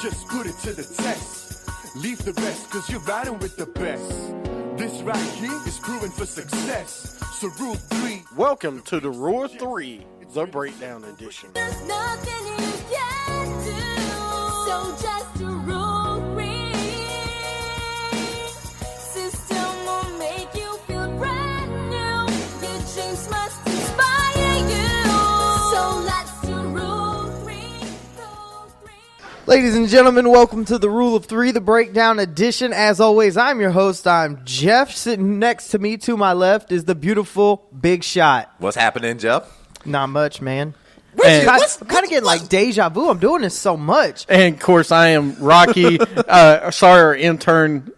just put it to the test. Leave the rest, cause you're riding with the best. This right here is proven for success. So Rule 3. Welcome to the Rule 3, the Breakdown Edition. There's nothing you can do, so just a Rule 3. System will make you feel brand new. Your dreams must inspire you. So let's do Rule 3. Rule 3. Ladies and gentlemen, welcome to the Rule of 3, the Breakdown Edition. As always, I'm your host. I'm Jeff. Sitting next to me to my left is the beautiful Big Shot. What's happening, Jeff? Not much, man. And- I'm kind of getting like deja vu. I'm doing this so much. And, of course, I am Rocky. Sorry, our intern,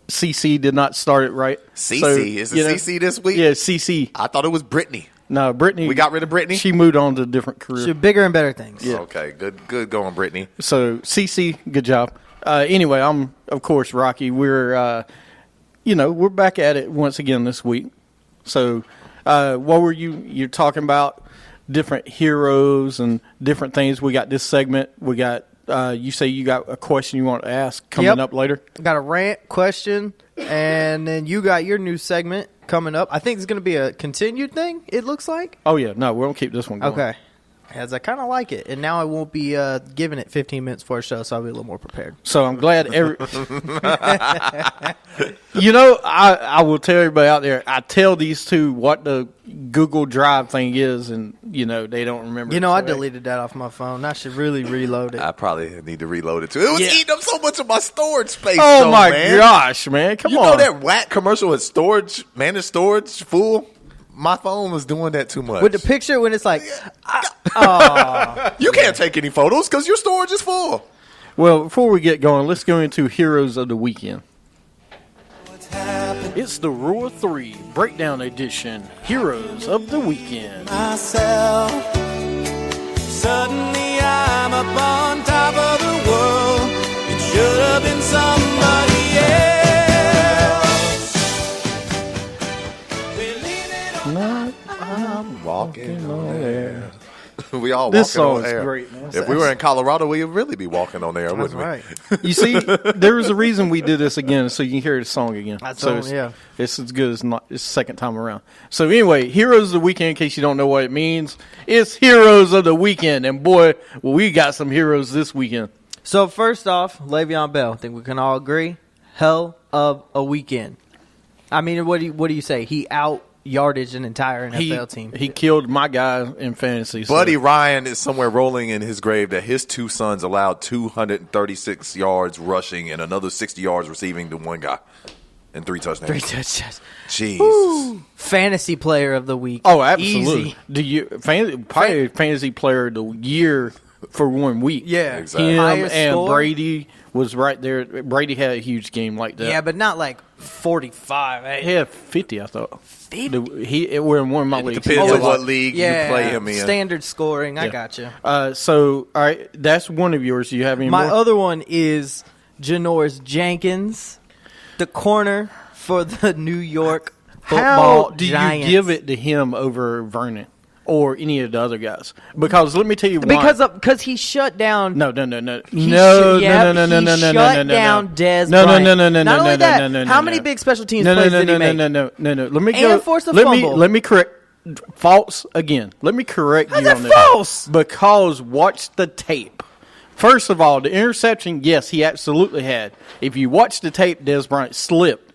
CC, did not start it right. CC? So, Is it CC this week? Yeah, CC. I thought it was Brittany. No, Brittany. We got rid of Brittany? She moved on to a different career. Should bigger and better things. Yeah. Okay, good going, Brittany. So, CC, good job. Anyway, I'm, of course, Rocky. We're back at it once again this week. So, what were you're talking about? Different heroes and different things. We got this segment. We got, you say you got a question you want to ask coming up later? Got a rant question, and then you got your new segment coming up. I think it's going to be a continued thing, it looks like. Oh, yeah. No, we're going to keep this one going. Okay. As I kind of like it. And now I won't be giving it 15 minutes for a show, so I'll be a little more prepared. So I'm glad I will tell everybody out there, I tell these two what the Google Drive thing is, and, they don't remember. I deleted that off my phone. I should really reload it. I probably need to reload it, too. It was eating up so much of my storage space, Oh, my man. gosh, man. Come You on. know that whack commercial with managed storage full? My phone was doing that too much. With the picture when it's like, You can't take any photos because your storage is full. Well, before we get going, let's go into Heroes of the Weekend. It's the Rule 3 Breakdown Edition, Heroes of the Weekend. Myself. Suddenly I'm up on top of the world. It should have been somebody else. Believe it or not, I'm walking on air. We all This walking on song's air. great, man. If we were in Colorado, we would really be walking on air, that's wouldn't we? right. You see, there was a reason we did this again, so you can hear the song again. It's as good as not. It's the second time around. So anyway, Heroes of the Weekend, in case you don't know what it means, it's Heroes of the Weekend. And boy, we got some heroes this weekend. So first off, Le'Veon Bell. I think we can all agree. Hell of a weekend. I mean, what do you say? He out-yardaged an entire NFL team. He killed my guy in fantasy. So. Buddy Ryan is somewhere rolling in his grave that his two sons allowed 236 yards rushing and another 60 yards receiving to one guy and 3 touchdowns. 3 touchdowns. Jesus. Woo. Fantasy player of the week. Oh, absolutely. Easy. Do you probably fantasy player of the year for 1 week? Yeah. Exactly. Him Highest and score? Brady was right there. Brady had a huge game like that. Yeah, but not like 45. He had 50, I thought. 50? We're in one of my leagues. Depends He on had what like- league you play him in. Standard scoring. I Yeah. got you. So, all right, that's one of yours. Do you have any My more? other one is Janoris Jenkins, the corner for the New York Football How do Giants. you give it to him over Vernon or any of the other guys? Because let me tell you why. Because he shut down. No. He shut shut down Dez No. Bryant. Not only that, how many big special teams plays did he make? No. Let me And forced a let fumble. me correct. False again. Let me correct How's you that on that. false? Because watch the tape. First of all, the interception, yes, he absolutely had. If you watch the tape, Dez Bryant slipped.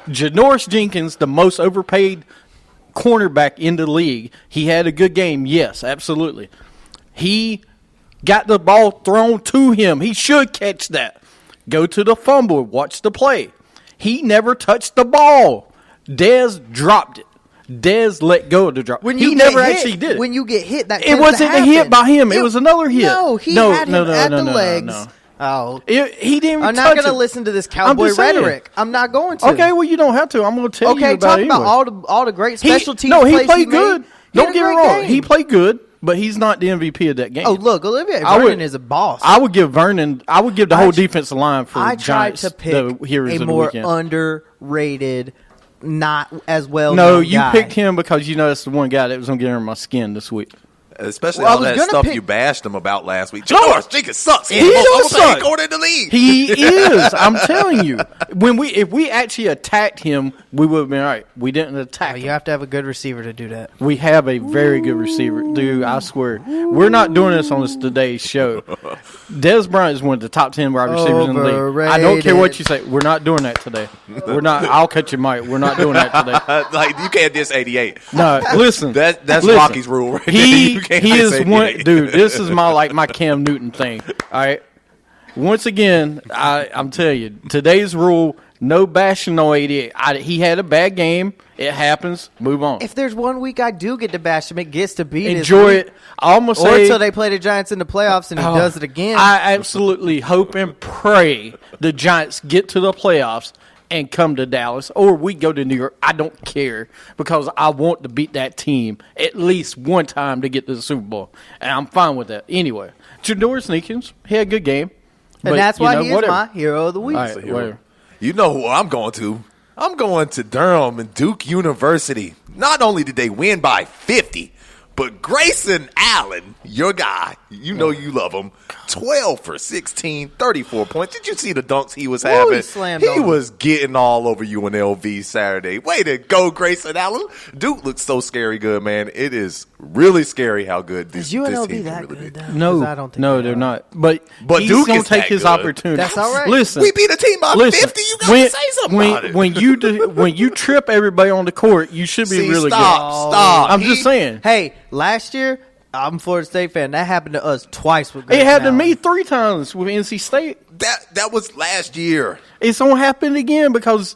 Janoris Jenkins, the most overpaid cornerback in the league, he had a good game. Yes, absolutely. He got the ball thrown to him. He should catch that. Go to the fumble. Watch the play. He never touched the ball. Dez dropped it. Dez let go of the drop. He never actually did it. When you get hit, that It wasn't a hit by him. It was another hit. No, he had him at the legs. No. Oh, He didn't even I'm touch not going to him. listen to this I'm cowboy just saying. rhetoric. I'm not going to. Okay, well, you don't have to. I'm going to tell you Okay, about talk it about anyway. all the great special teams. No, he plays played made. good. He had Don't a get me great wrong. game. He played good, but he's not the MVP of that game. Oh, look, Olivier I would- Vernon is a boss. I would give Vernon. I would give the whole defensive line for I tried Giants to pick the heroes a of the more weekend. underrated, not as well. No, known you guy. picked him because you know that's the one guy that was going to get under my skin this week. Especially Well, I all was that gonna stuff pick- you bashed him about last week. Janoris Jenkins sucks. He He's does almost suck. going in the league. He is. I'm telling you. If we actually attacked him, we would have been all right. We didn't attack You him. have to have a good receiver to do that. We have a very good receiver. Dude, I swear. We're not doing this on today's show. Des Bryant is one of the top 10 wide receivers in the league. I don't care what you say. We're not doing that today. We're not. I'll cut your mic. We're not doing that today. Like, you can't diss 88. No, listen. That's listen. Rocky's rule right there. He You can't he diss is 88. one dude. This is my Cam Newton thing. All right. Once again, I'm telling you, today's rule: no bashing on 88. He had a bad game. It happens. Move on. If there's one week I do get to bash him, it gets to be Enjoy this week. it. I almost Or say until they play the Giants in the playoffs and he does it again. I absolutely hope and pray the Giants get to the playoffs and come to Dallas, or we go to New York. I don't care because I want to beat that team at least one time to get to the Super Bowl, and I'm fine with that. Anyway, Janoris Jenkins, he had a good game, and that's why he is whatever. my hero of the week. All right, whatever. You know who I'm going to? I'm going to Durham and Duke University. Not only did they win by 50, but Grayson Allen, your guy, you know you love him, 12 for 16, 34 points. Did you see the dunks he was having? he slammed He on was getting all over UNLV Saturday. Way to go, Grayson Allen. Duke looks so scary good, man. It is really scary how good this Is team UNLV can that really good, be. though? No, 'Cause I don't think no, they they're are. not. But But he's Duke gonna is take that his good. opportunity. That's all right. Listen, We beat a team by listen, 50. You got to say something about it. when you trip everybody on the court, you should be See, really stop. good. I'm just saying. Hey, last year, I'm a Florida State fan. That happened to us twice with It Grayson happened to Allen. me 3 times with NC State. That was last year. It's going to happen again because,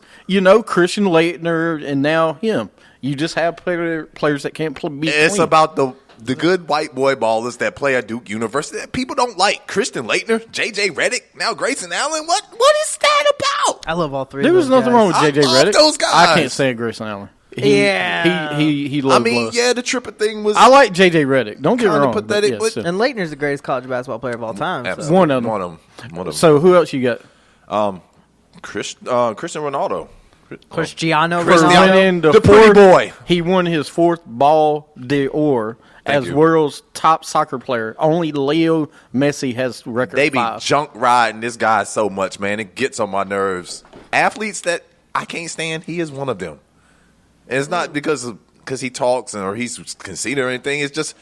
Christian Laettner and now him. You just have players that can't be It's clean. about the good white boy ballers that play at Duke University that people don't like. Christian Laettner, J.J. Redick, now Grayson Allen. What is that about? I love all three There of was those nothing guys. wrong with I J.J. love Redick. those guys. I can't stand Grayson Allen. Yeah. He I loves mean, blows. yeah, the triple thing was I like J.J. Redick. Don't get me kinda wrong. pathetic, yes, but- sir. And Leitner's the greatest college basketball player of all time. So. Absolutely. One of them. One of them. So who else you got? Cristiano Ronaldo. Cristiano For Cristiano. winning The pretty boy. He won his 4th Ball d'Or as you. world's top soccer player. Only Leo Messi has record They be 5. junk riding this guy so much, man. It gets on my nerves. Athletes that I can't stand, he is one of them. And it's not because he talks or he's conceited or anything. It's just,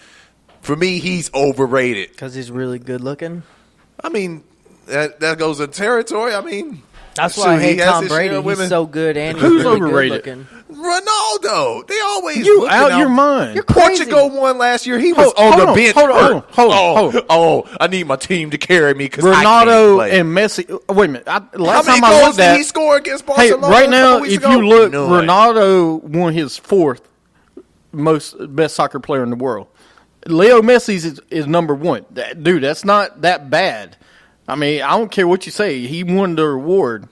for me, he's overrated. Because he's really good looking. I mean, that goes in territory. I mean, That's why I shoot, he hate has Tom his share Brady. of He's women. so good and he's Who's really overrated? good looking. Ronaldo. They always You looking out your mind. You're crazy. Portugal won last year. He was Hold on the on, bench. hold on, hurt. hold on. Oh, I need my team to carry me because I can't Ronaldo play. and Messi. Wait a minute. How Last many time I goals looked did at he score against Hey, Barcelona? right a now, couple weeks if ago? you look, None. Ronaldo won his 4th best soccer player in the world. Leo Messi is number 1. Dude, that's not that bad. I mean, I don't care what you say. He won the award.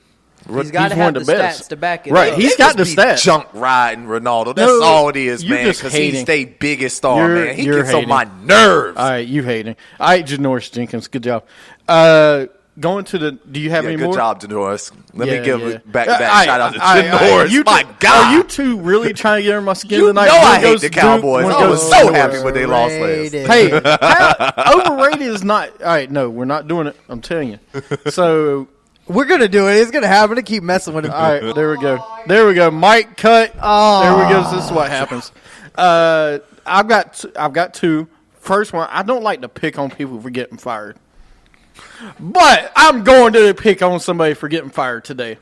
He's got to one have of the best. stats to back it Right, up. he's They got the just be stats. Junk riding Ronaldo. That's No, all it is, you're man. just Because hating. he's their biggest star, You're- man. He you're gets on hating. my nerves. All right, you hating. All right, Janoris Jenkins, good job. Going to the. Do you have any good more? job, Janoris. Let me Yeah, give yeah. a back-to-back shout out to Janoris. Janoris. My God. Are you two really trying to get under my skin You tonight? know I One hate goes the to Duke, Cowboys. one I goes was to so Georgia. happy when they lost last. Overrated. Hey, overrated is not. All right, no, we're not doing it. I'm telling you. So, We're going to do it. It's going to happen to keep messing with him. all right, there we go. There we go. Mike cut. Oh. There we go. This is what happens. I've got 2. First one, I don't like to pick on people for getting fired. But I'm going to pick on somebody for getting fired today.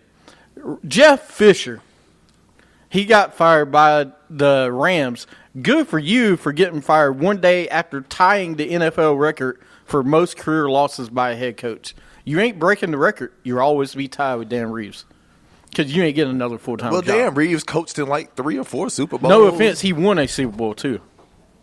Jeff Fisher. He got fired by the Rams. Good for you for getting fired one day after tying the NFL record for most career losses by a head coach. You ain't breaking the record. You'll always be tied with Dan Reeves. Because you ain't getting another full-time Well, job. Dan Reeves coached in like 3 or 4 Super Bowls. No offense, he won a Super Bowl too.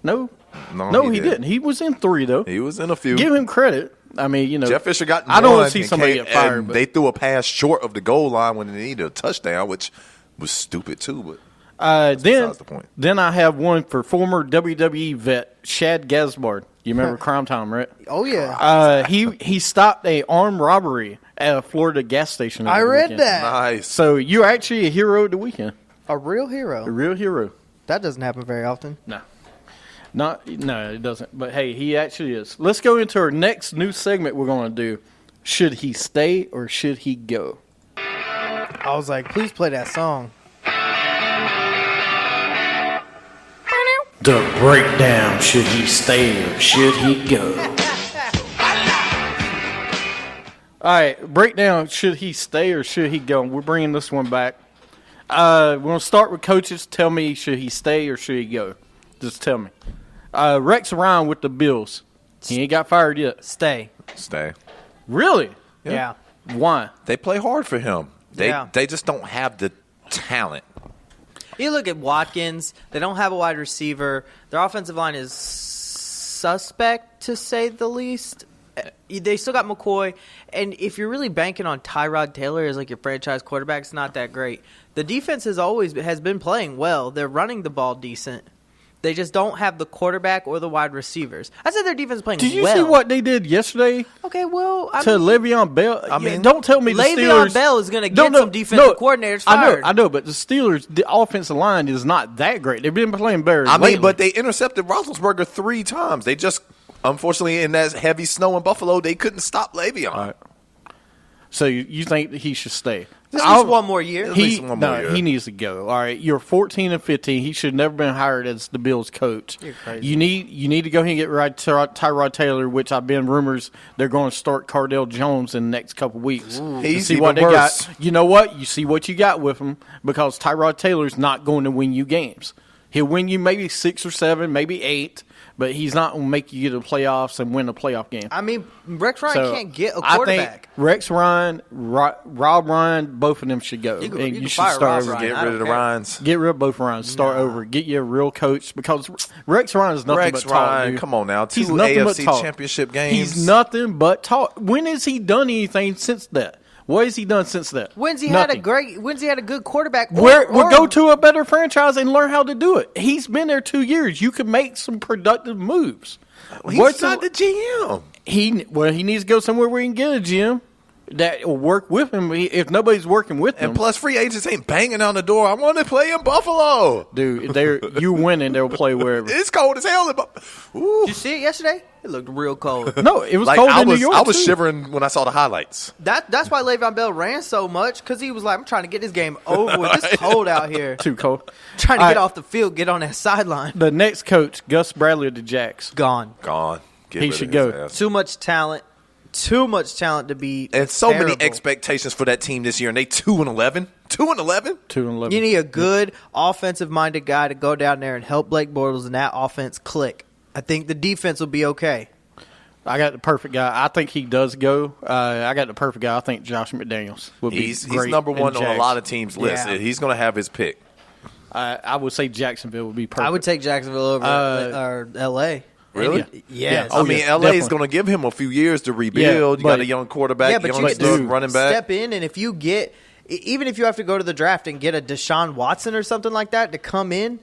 No, he didn't. didn't. He was in 3 though. He was in a few. Give him credit. I mean, Jeff Fisher got I don't want one to see and somebody came- get fired. and But they threw a pass short of the goal line when they needed a touchdown, which was stupid too. But then, besides the point. then I have one for former WWE vet Shad Gaspard. You remember Crime Time, right? Oh, yeah. He stopped a armed robbery at a Florida gas station. over I the read weekend. that. nice. So you're actually a hero of the weekend, A real a hero. real hero. That doesn't happen very often. No. No, it doesn't. But hey, he actually is. Let's go into our next new segment we're going to do. Should he stay or should he go? I was like, please play that song. The breakdown. Should he stay or should he go? All right, breakdown. Should he stay or should he go? We're bringing this one back. We're going to start with coaches. Tell me, should he stay or should he go? Just tell me. Rex Ryan with the Bills. He ain't got fired yet. Stay. Really? Yeah. Why? They play hard for him. Yeah. They just don't have the talent. You look at Watkins. They don't have a wide receiver. Their offensive line is suspect, to say the least. They still got McCoy. And if you're really banking on Tyrod Taylor as like your franchise quarterback, it's not that great. The defense has been playing well. They're running the ball decent. They just don't have the quarterback or the wide receivers. I said their defense is playing well. Did you see what they did yesterday Okay, well, to Le'Veon Bell? I mean, don't tell me the Steelers. Le'Veon Bell is going to get some defensive coordinators fired. I know, but the Steelers, the offensive line is not that great. They've been playing better. I mean, lately. but they intercepted Roethlisberger 3 times. They just, unfortunately, in that heavy snow in Buffalo, they couldn't stop Le'Veon. All right. So you think that he should stay? At least one more year. At least one more year. He needs to go. All right, you're 14-15. He should never been hired as the Bills coach. You're crazy. You need to go ahead and get right Tyrod Taylor, which I've been rumors they're going to start Cardell Jones in the next couple weeks. He's see what even they worse. got. You know what? You see what you got with him because Tyrod Taylor's not going to win you games. He'll win you maybe 6 or 7, maybe 8. But he's not going to make you get to the playoffs and win a playoff game. I mean, Rex Ryan So, can't get a I quarterback. think Rex Ryan, Rob Ryan, both of them should go. You can should fire start Rob over. Ryan. Get I rid don't of the care. Ryans. Get rid of both Ryans. Start over. Get you a real coach because Rex Ryan is nothing Rex but talk. Ryan, Dude. come on now. 2 He's nothing but AFC talk. championship games. He's nothing but talk. When has he done anything since that? What has he done since that? When's he Nothing. had a good quarterback? We'll go to a better franchise and learn how to do it. He's been there 2 years. You could make some productive moves. He's not the GM. He needs to go somewhere where he can get a GM that will work with him. If nobody's working with him, And plus, free agents ain't banging on the door. I want to play in Buffalo. dude, you winning, they'll play wherever. It's cold as hell. Did you see it yesterday? It looked real cold. No, it was Like, cold I in was, New York. I was too. shivering when I saw the highlights. That's why Le'Veon Bell ran so much, because he was like, I'm trying to get this game over with. It's cold out here. Too cold. Trying to All get right. off the field, get on that sideline. The next coach, Gus Bradley of the Jacks. Gone. Gone. Get He rid of should his go. ass. Too much talent. Too much talent to be And so many terrible. expectations for that team this year, and they 2-11. 2-11. 2-11. You need a good offensive-minded guy to go down there and help Blake Bortles and that offense click. I think the defense will be okay. I got the perfect guy. I think he does go. I got the perfect guy. I think Josh McDaniels would be He's great. number in one on a Jags. lot of teams' lists. Yeah. He's going to have his pick. I would say Jacksonville would be perfect. I would take Jacksonville over L.A. Really? Yes. Oh, I mean, yeah, LA is definitely. going to give him a few years to rebuild. Yeah, you got but- a young quarterback, Yeah, but young you can stud do running back. step in, and if you get, even if you have to go to the draft and get a Deshaun Watson or something like that to come in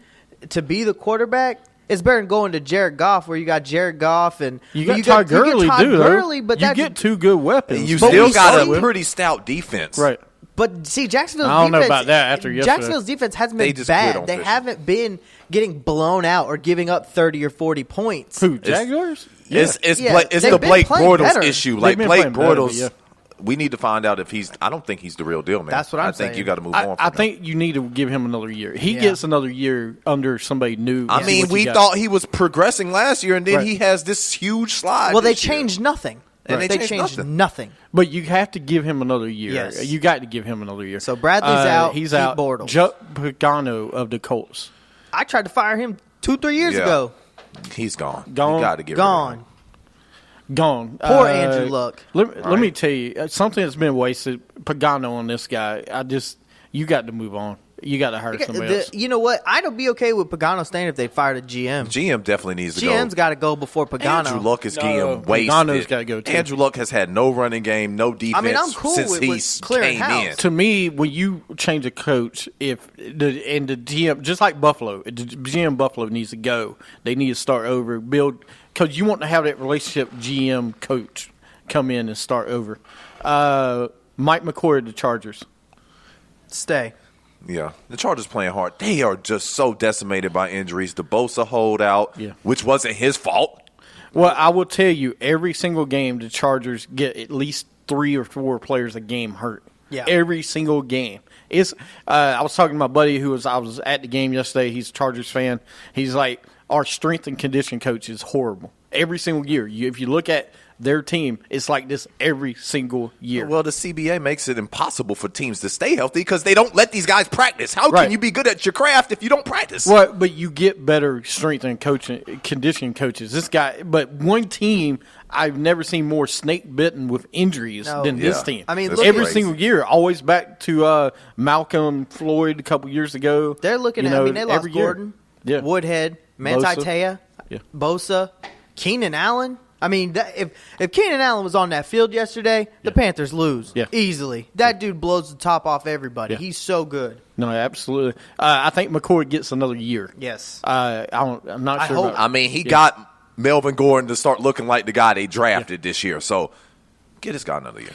to be the quarterback, it's better than going to Jared Goff, where you got Jared Goff and You got Todd Gurley, dude. Gurley, but you that's, get 2 good weapons. You But still we got see- a pretty stout defense. right. But see, Jacksonville's I don't know defense, about that after yesterday. Jacksonville's defense hasn't They been just quit bad. on They fishing. haven't been getting blown out or giving up 30 or 40 points. Who, Jaguars? It's Yeah, Blake, it's they've the been Blake playing Bortles better. issue. They've Like been Blake playing better, but Bortles, yeah. we need to find out if he's. I don't think he's the real deal, man. That's what I'm I think saying. you got to move on. I From him. think you need to give him another year. He Yeah. gets another year under somebody new. I See mean, what you we got. thought he was progressing last year, and then Right. he has this huge slide. Well, they this year. changed nothing. And They they changed changed nothing. But you have to give him another year. Yes. You got to give him another year. So Bradley's out, He's keep out. Bortles. Joe Pagano of the Colts. I tried to fire him 2-3 years Yeah. ago. He's gone. Gone. You got to get Gone. Gone. Poor Andrew Luck. Let me tell you something that's been wasted. Pagano on this guy. You got to move on. You got to hire somebody else. You know what? I'd be okay with Pagano staying if they fired a GM. GM definitely needs to GM's go. got to go before Pagano. Andrew Luck is No, getting wasted. Pagano's gotta go, too. Andrew Luck has had no running game, no defense I mean, I'm cool since with he's clearing came house. in. To me, when you change a coach, if the GM, just like Buffalo, the GM Buffalo needs to go. They need to start over, build, because you want to have that relationship GM coach come in and start over. Mike McCoy of the Chargers. Stay. Yeah, the Chargers playing hard. They are just so decimated by injuries. The Bosa holdout, which wasn't his fault. Well, I will tell you, every single game the Chargers get at least 3 or 4 players a game hurt. Yeah. Every single game. It's. I was talking to my buddy I was at the game yesterday. He's a Chargers fan. He's like, our strength and condition coach is horrible. Every single year. If you look at their team, it's like this every single year. Well, the CBA makes it impossible for teams to stay healthy because they don't let these guys practice. How Right. can you be good at your craft if you don't practice? Well, but you get better strength and condition coaches. This guy, but one team, I've never seen more snake bitten with injuries than this Yeah. team. I mean, That's look every crazy. single year, always back to Malcolm Floyd a couple years ago. They're looking You at. know, I mean, they lost every year. Gordon, Yeah. Woodhead, Manti Bosa. Te'o, Yeah. Bosa, Keenan Allen. I mean, if Keenan Allen was on that field yesterday, the Panthers lose easily. That dude blows the top off everybody. Yeah. He's so good. No, absolutely. I think McCoy gets another year. Yes. I'm not I sure. hope- about, I mean, he got Melvin Gordon to start looking like the guy they drafted this year. So get this guy another year.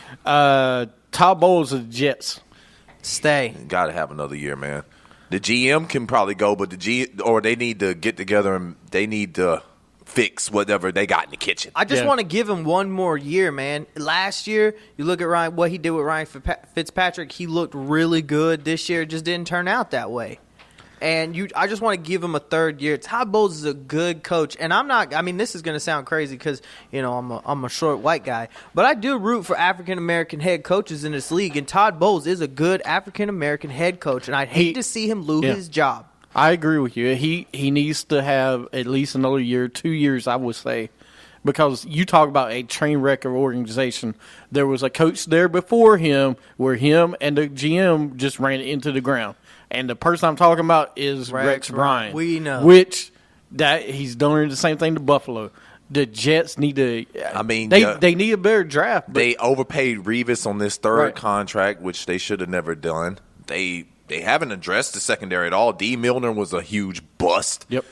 Todd Bowles of the Jets. Stay. Got to have another year, man. The GM can probably go, but they need to get together and they need to fix whatever they got in the kitchen. I just Yeah. want to give him one more year, man. Last year, you look at what he did with Ryan Fitzpatrick. He looked really good. This year, it just didn't turn out that way. And I just want to give him a third year. Todd Bowles is a good coach, and I'm not. I mean, this is going to sound crazy because I'm a short white guy, but I do root for African American head coaches in this league, and Todd Bowles is a good African American head coach, and I'd hate to see him lose his job. I agree with you. He needs to have at least another year, 2 years, I would say, because you talk about a train wreck of organization. There was a coach there before him where him and the GM just ran it into the ground. And the person I'm talking about is Rex Bryan. We know. Which he's done the same thing to Buffalo. The Jets need to. I mean, they need a better draft. But They overpaid Revis on this third Right. contract, which they should have never done. They haven't addressed the secondary at all. D. Milner was a huge bust. Yep.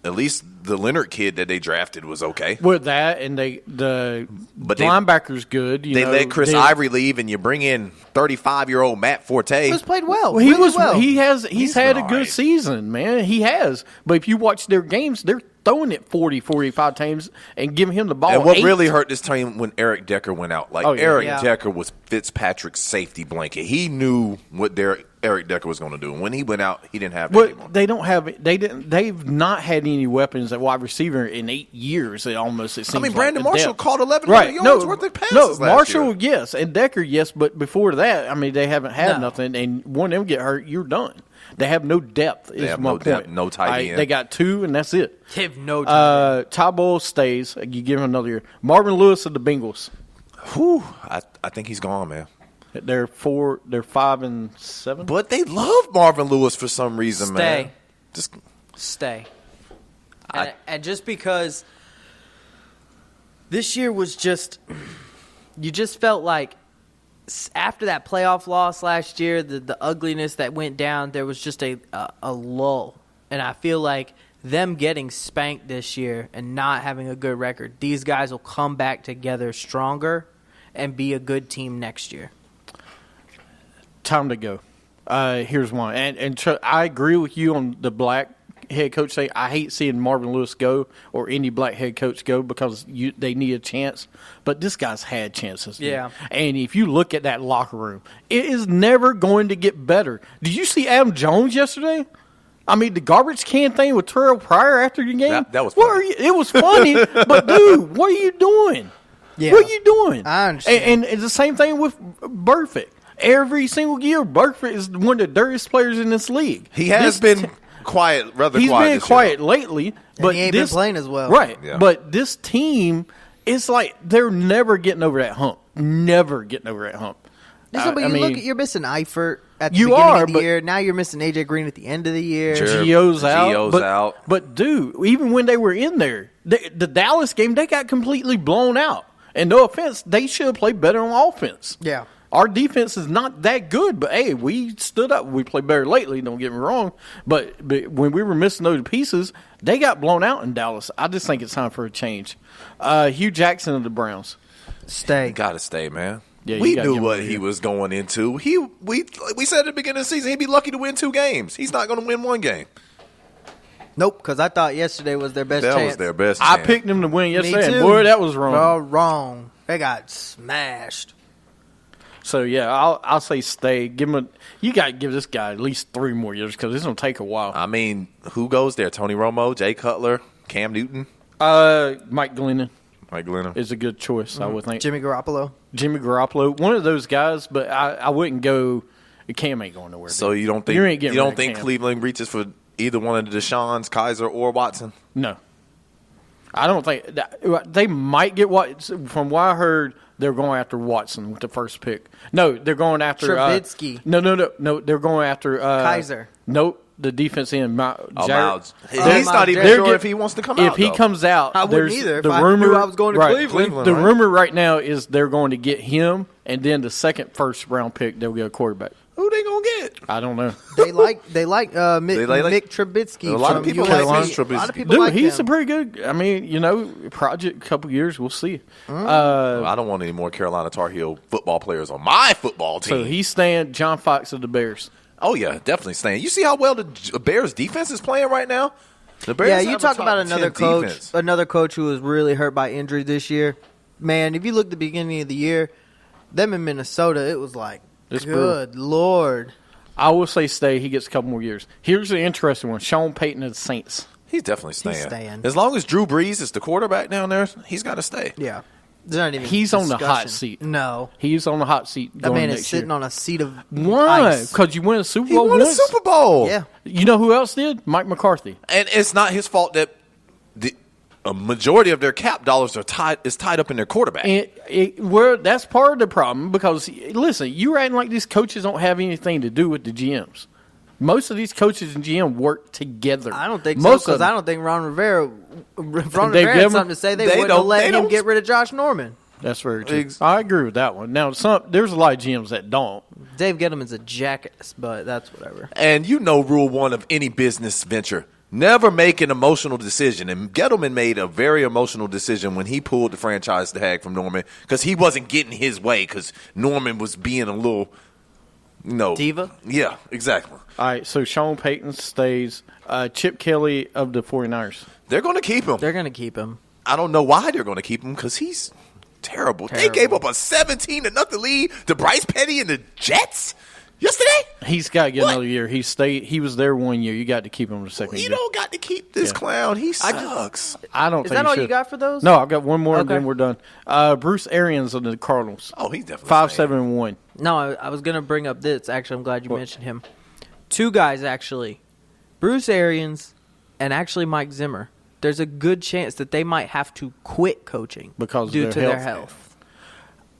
At least the Leonard kid that they drafted was okay. With that, and the linebacker's good. They let Chris Ivory leave, and you bring in 35-year-old Matt Forte. He was played well. Well, he really was. well. He's had been a good all right. season, man. He has. But if you watch their games, they're throwing it 40, 45 times and giving him the ball. And what 8. really hurt this team when Eric Decker went out. Like, Oh, yeah. Eric Yeah. Decker was Fitzpatrick's safety blanket. He knew what Eric Decker was going to do. And when he went out, he didn't have it anymore. But they don't have. They've not had any weapons at wide receiver in 8 years. It seems. I mean, like Brandon the Marshall depth. caught 11 Right? yards worth of passes No, last Marshall, year. yes, and Decker, yes. But before that, I mean, they haven't had No. nothing. And one of them get hurt, you're done. They have no depth. They have no depth, no tight end. They got 2, and that's it. They have no time. Todd Bowles stays. You give him another year. Marvin Lewis of the Bengals. Whew, I think he's gone, man. They're 5 and 7. But they love Marvin Lewis for some reason, man. Stay. Just Stay. And just because this year was just, you just felt like after that playoff loss last year, the ugliness that went down, there was just a lull. And I feel like them getting spanked this year and not having a good record, these guys will come back together stronger and be a good team next year. Time to go. Here's one. I agree with you on the black head coach thing. I hate seeing Marvin Lewis go or any black head coach go because they need a chance. But this guy's had chances. dude. Yeah. And if you look at that locker room, it is never going to get better. Did you see Adam Jones yesterday? I mean, the garbage can thing with Terrell Pryor after the game. That was What funny. are you? It was funny, but dude, what are you doing? Yeah. What are you doing? I understand. And it's the same thing with Burfict. Every single year, Burfict is one of the dirtiest players in this league. he has been quiet, rather He's quiet. been this year. quiet lately, but he ain't been playing as well. Right. Yeah. But this team, it's like they're never getting over that hump. Never getting over that hump. But I mean, you're missing Eifert at the You beginning are, of the but- year. Now you're missing AJ Green at the end of the year. Sure. Gio's out. Gio's out. But dude, even when they were in there, the Dallas game, they got completely blown out. And no offense, they should have played better on offense. Yeah. Our defense is not that good, but hey, we stood up. We played better lately, don't get me wrong. But when we were missing those pieces, they got blown out in Dallas. I just think it's time for a change. Hugh Jackson of the Browns. Stay. He got to stay, man. Yeah, you we gotta knew give him what a he year. was going into. We said at the beginning of the season he'd be lucky to win 2 games. He's not going to win 1 game. Nope, because I thought yesterday was their best That chance. was their best I chance. picked him to win Me yesterday, and too. boy, that was wrong. Oh, wrong. They got smashed. So yeah, I'll say stay. Give him you got to give this guy at least 3 more years because it's gonna take a while. I mean, who goes there? Tony Romo, Jay Cutler, Cam Newton, Mike Glennon Mike Glennon. is a good choice, I would think. Jimmy Garoppolo. Jimmy Garoppolo, one of those guys, but I wouldn't go. Cam ain't going nowhere. So dude. you don't think You ain't getting rid of Cam. Cleveland reaches for either one of the Deshaun's, Kaiser, or Watson? No, I don't think they might get what. From what I heard, they're going after Watson with the first pick. No, they're going after Trubisky. No, they're going after Kaiser. Nope, the defense end. Miles. He's Miles not even Jared. sure if he wants to come If out. he though. comes out, I wouldn't there's either if the I rumor knew I was going to right, Cleveland. The right? rumor right now is they're going to get him, and then the second first round pick they'll get a quarterback. who they gonna get? I don't know. They like Mick like- Trubisky. A lot of from people USC. like Mitch A lot of Trubisky. people Dude, like he's him. a pretty good. I mean, project. Couple years, we'll see. I don't want any more Carolina Tar Heel football players on my football team. So he's staying. John Fox of the Bears. Oh yeah, definitely staying. You see how well the Bears defense is playing right now? The Bears Yeah, have you a talk top about 10 another defense. coach who was really hurt by injury this year. Man, if you look at the beginning of the year, them in Minnesota, it was like, It's good Lord. I will say stay. He gets a couple more years. Here's the interesting one: Sean Payton of the Saints. He's definitely staying. staying. As long as Drew Brees is the quarterback down there, he's got to stay. Yeah. There's not even He's on the hot discussion. seat. No. He's on the hot seat. That going man is next sitting year. on a seat of Why? ice. Because you win a Super He Bowl won a once. Super Bowl. Yeah. You know who else did? Mike McCarthy. And it's not his fault that a majority of their cap dollars are tied up in their quarterback. That's part of the problem because, listen, you're acting like these coaches don't have anything to do with the GMs. Most of these coaches and GM work together. I don't think Most so, of because I them. don't think Ron Rivera They had give him- something to say. They they wouldn't have don't- let they him don't- get rid of Josh Norman. That's very true. I agree with that one. Now, there's a lot of GMs that don't. Dave Gettleman's a jackass, but that's whatever. And you know rule 1 of any business venture. Never make an emotional decision. And Gettleman made a very emotional decision when he pulled the franchise tag from Norman because he wasn't getting his way because Norman was being a little, Diva? Yeah, exactly. All right, so Sean Payton stays. Chip Kelly of the 49ers. They're going to keep him. They're going to keep him. I don't know why they're going to keep him because he's terrible. They gave up a 17-0 lead to Bryce Petty and the Jets yesterday. He's got to get What? another year. He was there 1 year. You got to keep him the second You year. don't got to keep this Yeah. clown. He sucks. I don't Is think that all should. you got for those? No, I've got one more, and Okay. then we're done. Bruce Arians of the Cardinals. Oh, he's definitely 5-7-1. No, I was going to bring up this. Actually, I'm glad you mentioned him. 2 guys, actually. Bruce Arians and actually Mike Zimmer. There's a good chance that they might have to quit coaching Because of due their to their health. health.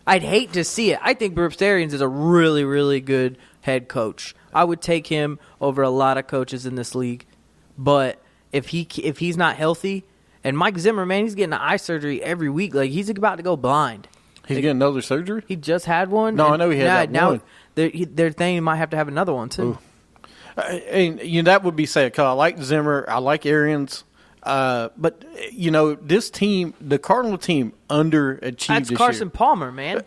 I'd hate to see it. I think Bruce Arians is a really, really good head coach. I would take him over a lot of coaches in this league. But if he's not healthy, and Mike Zimmer, man, he's getting eye surgery every week. Like, he's about to go blind. He's getting another surgery? He just had one. No, I and know he had that now one. They're thinking he might have to have another one, too. And that would be sad because I like Zimmer. I like Arians. But, this team, the Cardinal team, underachieved That's this Carson year. Palmer, man.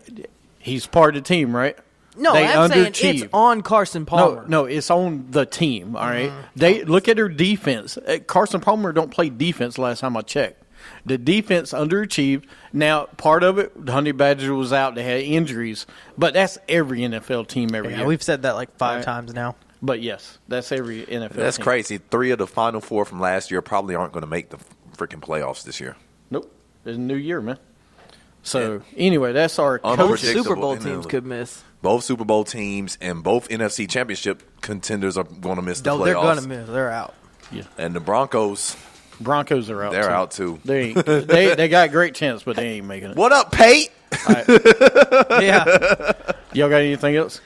He's part of the team, right? No, They I'm saying it's underachieved. on Carson Palmer. No, it's on the team. All right, They look at their defense. Carson Palmer don't play defense. Last time I checked, the defense underachieved. Now, part of it, the Honey Badger was out. They had injuries, but that's every NFL team every Yeah, year. we've said that like 5 Right. times now. But yes, that's every NFL. That's team. crazy. 3 of the Final 4 from last year probably aren't going to make the freaking playoffs this year. Nope, it's a new year, man. So anyway, that's our Both Both coach. Predictable Super Bowl in the teams league. could miss. Both Super Bowl teams and both NFC Championship contenders are going to miss the No, playoffs. they're going to miss. They're out. And the Broncos, Broncos are out. they're too. out too. They got a great chance, but they ain't making it. What up, Pate? Yeah. Y'all got anything else?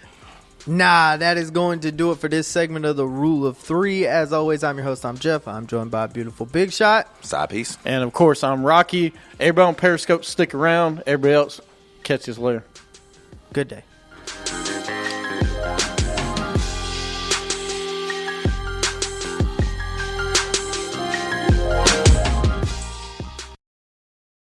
Nah, that is going to do it for this segment of the Rule of 3. As always, I'm your host. I'm Jeff. I'm joined by a beautiful Big Shot. Side piece. And of course, I'm Rocky. Everybody on Periscope, stick around. Everybody else, catch us later. Good day.